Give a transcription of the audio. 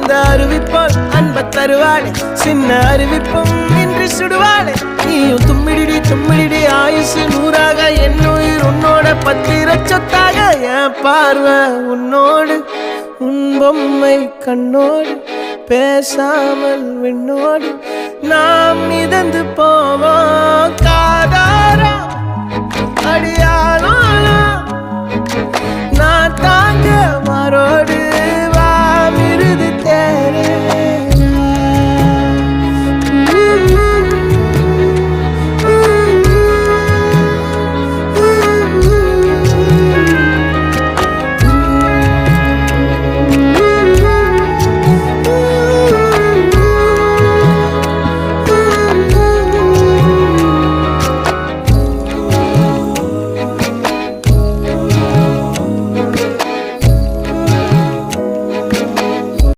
அந்த அறிவிப்பால் அன்ப தருவாளே சின்ன அறிவிப்பும் இன்றி சுடுவாளே நீயும் தும்மிடி தும்மிடி ஆயுசு நூறாக என்னுயிர் உன்னோட பத்திர சொத்தாக என் பார்வை உன்னோடு உன் பொம்மை கண்ணோடு பேசாமல் விண்ணோடு நாம் மிதந்து போவோம் காதாரா அடியாளோ